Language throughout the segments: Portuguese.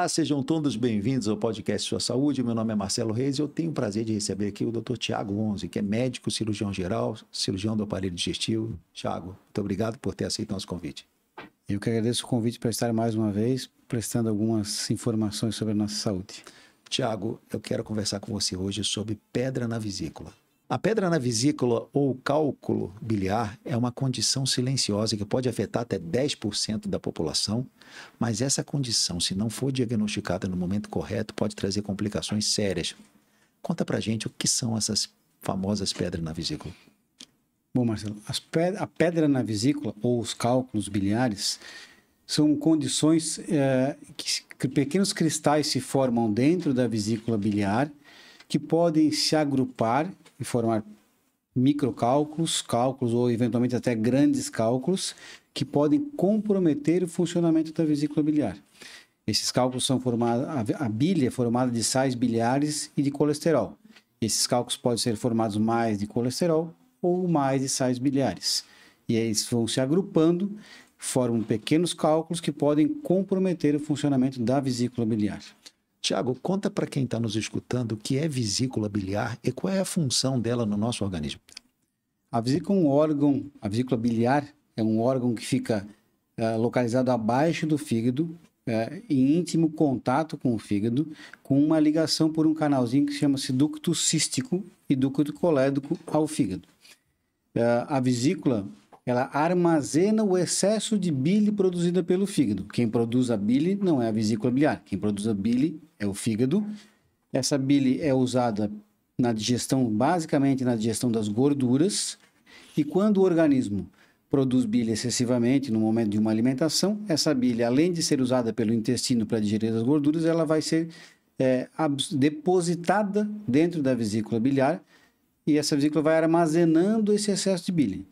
Olá, sejam todos bem-vindos ao podcast Sua Saúde. Meu nome é Marcelo Reis e eu tenho o prazer de receber aqui o Dr. Tiago Onze, que é médico, cirurgião geral, cirurgião do aparelho digestivo. Tiago, muito obrigado por ter aceito nosso convite. Eu que agradeço o convite para estar mais uma vez prestando algumas informações sobre a nossa saúde. Tiago, eu quero conversar com você hoje sobre pedra na vesícula. A pedra na vesícula ou cálculo biliar é uma condição silenciosa que pode afetar até 10% da população, mas essa condição, se não for diagnosticada no momento correto, pode trazer complicações sérias. Conta pra gente o que são essas famosas pedras na vesícula. Bom, Marcelo, a pedra na vesícula ou os cálculos biliares são condições que pequenos cristais se formam dentro da vesícula biliar que podem se agrupar e formar microcálculos, cálculos ou eventualmente até grandes cálculos que podem comprometer o funcionamento da vesícula biliar. Esses cálculos são formados, a bile é formada de sais biliares e de colesterol. Esses cálculos podem ser formados mais de colesterol ou mais de sais biliares. E aí eles vão se agrupando, formam pequenos cálculos que podem comprometer o funcionamento da vesícula biliar. Tiago, conta para quem está nos escutando o que é vesícula biliar e qual é a função dela no nosso organismo. A vesícula é um órgão, a vesícula biliar é um órgão que fica localizado abaixo do fígado, em íntimo contato com o fígado, com uma ligação por um canalzinho que chama-se ducto cístico e ducto colédoco ao fígado. A vesícula, ela armazena o excesso de bile produzida pelo fígado. Quem produz a bile não é a vesícula biliar, quem produz a bile é o fígado. Essa bile é usada na digestão, basicamente na digestão das gorduras, e quando o organismo produz bile excessivamente no momento de uma alimentação, essa bile, além de ser usada pelo intestino para digerir as gorduras, ela vai ser depositada dentro da vesícula biliar, e essa vesícula vai armazenando esse excesso de bile.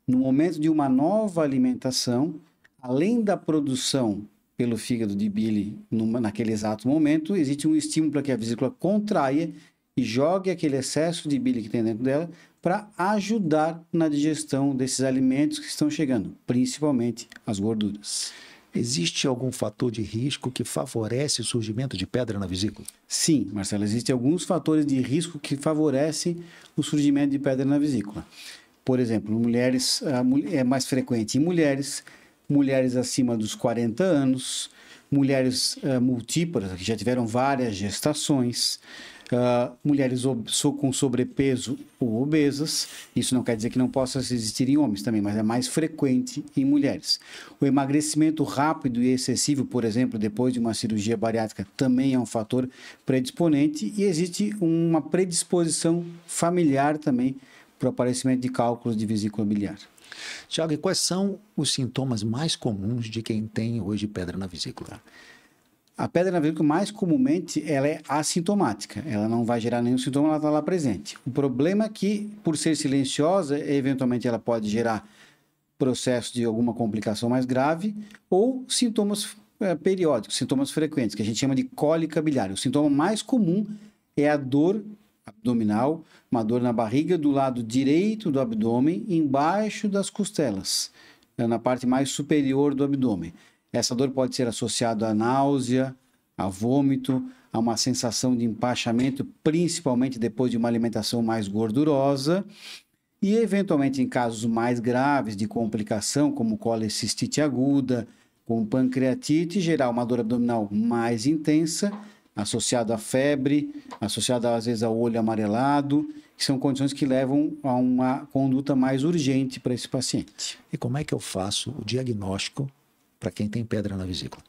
No momento de uma nova alimentação, além da produção pelo fígado de bile naquele exato momento, existe um estímulo para que a vesícula contraia e jogue aquele excesso de bile que tem dentro dela para ajudar na digestão desses alimentos que estão chegando, principalmente as gorduras. Existe algum fator de risco que favorece o surgimento de pedra na vesícula? Sim, Marcelo, existem alguns fatores de risco que favorecem o surgimento de pedra na vesícula. Por exemplo, mulheres, é mais frequente em mulheres, mulheres acima dos 40 anos, mulheres multíparas, que já tiveram várias gestações, mulheres com sobrepeso ou obesas. Isso não quer dizer que não possa existir em homens também, mas é mais frequente em mulheres. O emagrecimento rápido e excessivo, por exemplo, depois de uma cirurgia bariátrica, também é um fator predisponente, e existe uma predisposição familiar também para o aparecimento de cálculos de vesícula biliar. Tiago, e quais são os sintomas mais comuns de quem tem hoje pedra na vesícula? A pedra na vesícula, mais comumente, ela é assintomática. Ela não vai gerar nenhum sintoma, ela está lá presente. O problema é que, por ser silenciosa, eventualmente ela pode gerar processo de alguma complicação mais grave ou sintomas periódicos, sintomas frequentes, que a gente chama de cólica biliar. O sintoma mais comum é a dor abdominal, uma dor na barriga do lado direito do abdômen, embaixo das costelas, na parte mais superior do abdômen. Essa dor pode ser associada à náusea, a vômito, a uma sensação de empachamento, principalmente depois de uma alimentação mais gordurosa, e eventualmente em casos mais graves de complicação, como colecistite aguda, como pancreatite, gerar uma dor abdominal mais intensa, associado à febre, associado às vezes ao olho amarelado, que são condições que levam a uma conduta mais urgente para esse paciente. E como é que eu faço o diagnóstico para quem tem pedra na vesícula?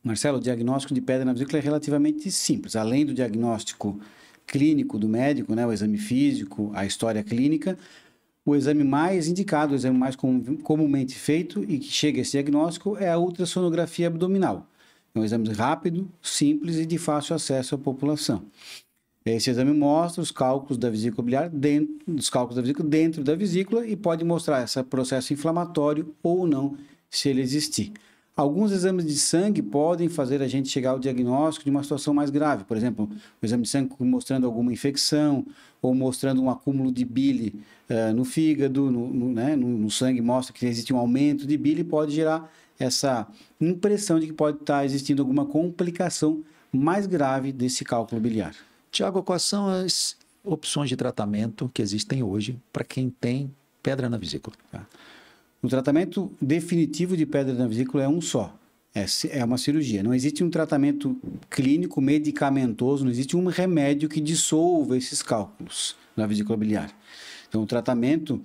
Marcelo, o diagnóstico de pedra na vesícula é relativamente simples. Além do diagnóstico clínico do médico, né, o exame físico, a história clínica, o exame mais indicado, o exame mais comumente feito e que chega a esse diagnóstico é a ultrassonografia abdominal. É um exame rápido, simples e de fácil acesso à população. Esse exame mostra os cálculos da vesícula biliar dentro da vesícula e pode mostrar esse processo inflamatório ou não, se ele existir. Alguns exames de sangue podem fazer a gente chegar ao diagnóstico de uma situação mais grave. Por exemplo, o exame de sangue mostrando alguma infecção ou mostrando um acúmulo de bile no fígado, no sangue, mostra que existe um aumento de bile e pode gerar essa impressão de que pode estar existindo alguma complicação mais grave desse cálculo biliar. Tiago, quais são as opções de tratamento que existem hoje para quem tem pedra na vesícula? O tratamento definitivo de pedra na vesícula é um só. É uma cirurgia. Não existe um tratamento clínico, medicamentoso, não existe um remédio que dissolva esses cálculos na vesícula biliar. Então, o tratamento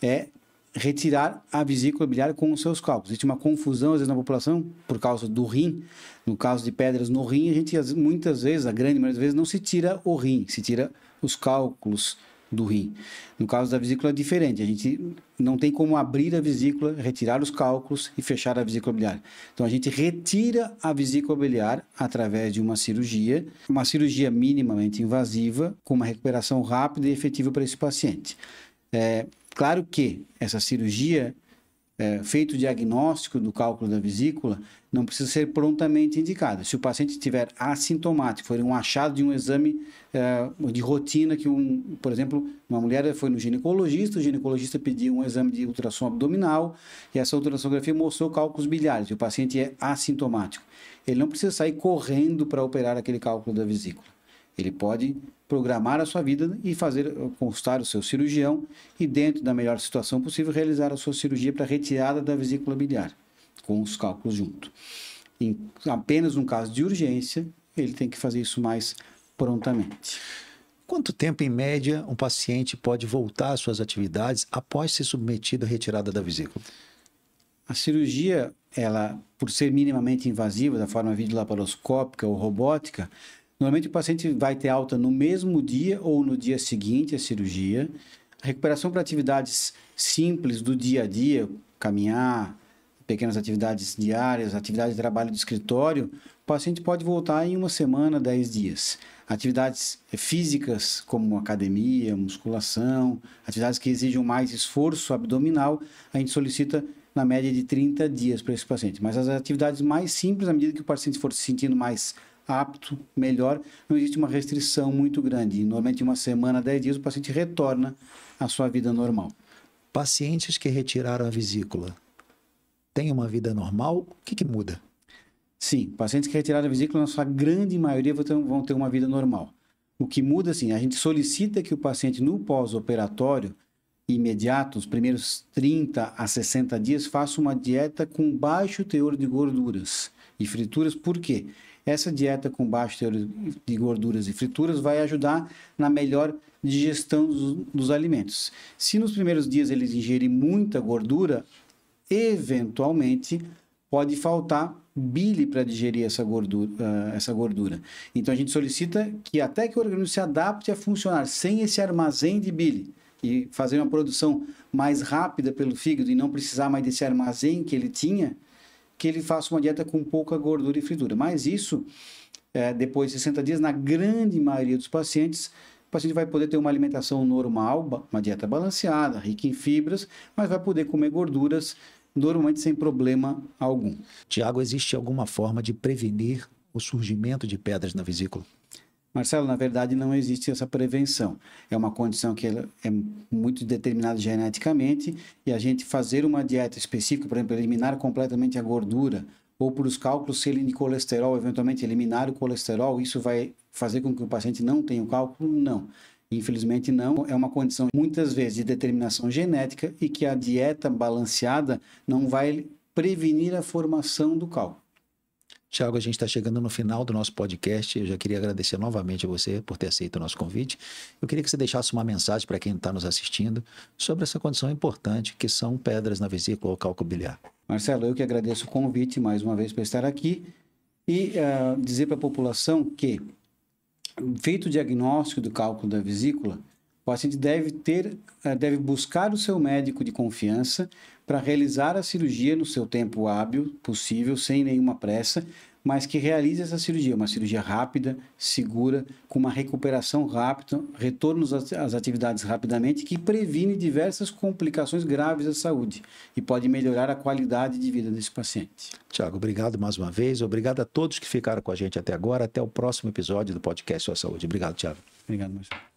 é retirar a vesícula biliar com os seus cálculos. Existe uma confusão, às vezes, na população, por causa do rim. No caso de pedras no rim, a gente, muitas vezes, a grande maioria das vezes, não se tira o rim, se tira os cálculos do rim. No caso da vesícula é diferente, a gente não tem como abrir a vesícula, retirar os cálculos e fechar a vesícula biliar. Então a gente retira a vesícula biliar através de uma cirurgia minimamente invasiva, com uma recuperação rápida e efetiva para esse paciente. Claro que essa cirurgia, feito o diagnóstico do cálculo da vesícula, não precisa ser prontamente indicada. Se o paciente estiver assintomático, for um achado de um exame de rotina, por exemplo, uma mulher foi no ginecologista, o ginecologista pediu um exame de ultrassom abdominal e essa ultrassonografia mostrou cálculos biliares, e o paciente é assintomático. Ele não precisa sair correndo para operar aquele cálculo da vesícula. Ele pode programar a sua vida e consultar o seu cirurgião e, dentro da melhor situação possível, realizar a sua cirurgia para retirada da vesícula biliar, com os cálculos junto. Apenas no caso de urgência, ele tem que fazer isso mais prontamente. Quanto tempo, em média, um paciente pode voltar às suas atividades após ser submetido à retirada da vesícula? A cirurgia, por ser minimamente invasiva, da forma videolaparoscópica ou robótica, normalmente o paciente vai ter alta no mesmo dia ou no dia seguinte à cirurgia. A recuperação para atividades simples do dia a dia, caminhar, pequenas atividades diárias, atividade de trabalho de escritório, o paciente pode voltar em 1 semana, 10 dias. Atividades físicas como academia, musculação, atividades que exijam mais esforço abdominal, a gente solicita na média de 30 dias para esse paciente. Mas as atividades mais simples, à medida que o paciente for se sentindo mais apto, melhor, não existe uma restrição muito grande. Normalmente, em 1 semana, 10 dias, o paciente retorna à sua vida normal. Pacientes que retiraram a vesícula têm uma vida normal? O que muda? Sim, pacientes que retiraram a vesícula, na sua grande maioria, vão ter uma vida normal. O que muda, sim, a gente solicita que o paciente, no pós-operatório imediato, os primeiros 30 a 60 dias, faça uma dieta com baixo teor de gorduras e frituras. Por quê? Essa dieta com baixo teor de gorduras e frituras vai ajudar na melhor digestão dos alimentos. Se nos primeiros dias eles ingerirem muita gordura, eventualmente pode faltar bile para digerir essa gordura. Então a gente solicita que até que o organismo se adapte a funcionar sem esse armazém de bile e fazer uma produção mais rápida pelo fígado e não precisar mais desse armazém que ele tinha, que ele faça uma dieta com pouca gordura e fritura. Mas isso, depois de 60 dias, na grande maioria dos pacientes, o paciente vai poder ter uma alimentação normal, uma dieta balanceada, rica em fibras, mas vai poder comer gorduras normalmente sem problema algum. Tiago, existe alguma forma de prevenir o surgimento de pedras na vesícula? Marcelo, na verdade, não existe essa prevenção. É uma condição que é muito determinada geneticamente e a gente fazer uma dieta específica, por exemplo, eliminar completamente a gordura ou por os cálculos serem de colesterol, eventualmente eliminar o colesterol, isso vai fazer com que o paciente não tenha o cálculo? Não. Infelizmente não. É uma condição, muitas vezes, de determinação genética e que a dieta balanceada não vai prevenir a formação do cálculo. Tiago, a gente está chegando no final do nosso podcast. Eu já queria agradecer novamente a você por ter aceito o nosso convite. Eu queria que você deixasse uma mensagem para quem está nos assistindo sobre essa condição importante que são pedras na vesícula ou cálculo biliar. Marcelo, eu que agradeço o convite mais uma vez para estar aqui e dizer para a população que, feito o diagnóstico do cálculo da vesícula, o paciente deve buscar o seu médico de confiança para realizar a cirurgia no seu tempo hábil possível, sem nenhuma pressa, mas que realize essa cirurgia, uma cirurgia rápida, segura, com uma recuperação rápida, retorno às atividades rapidamente, que previne diversas complicações graves da saúde e pode melhorar a qualidade de vida desse paciente. Tiago, obrigado mais uma vez. Obrigado a todos que ficaram com a gente até agora. Até o próximo episódio do podcast Sua Saúde. Obrigado, Tiago. Obrigado, Marcelo.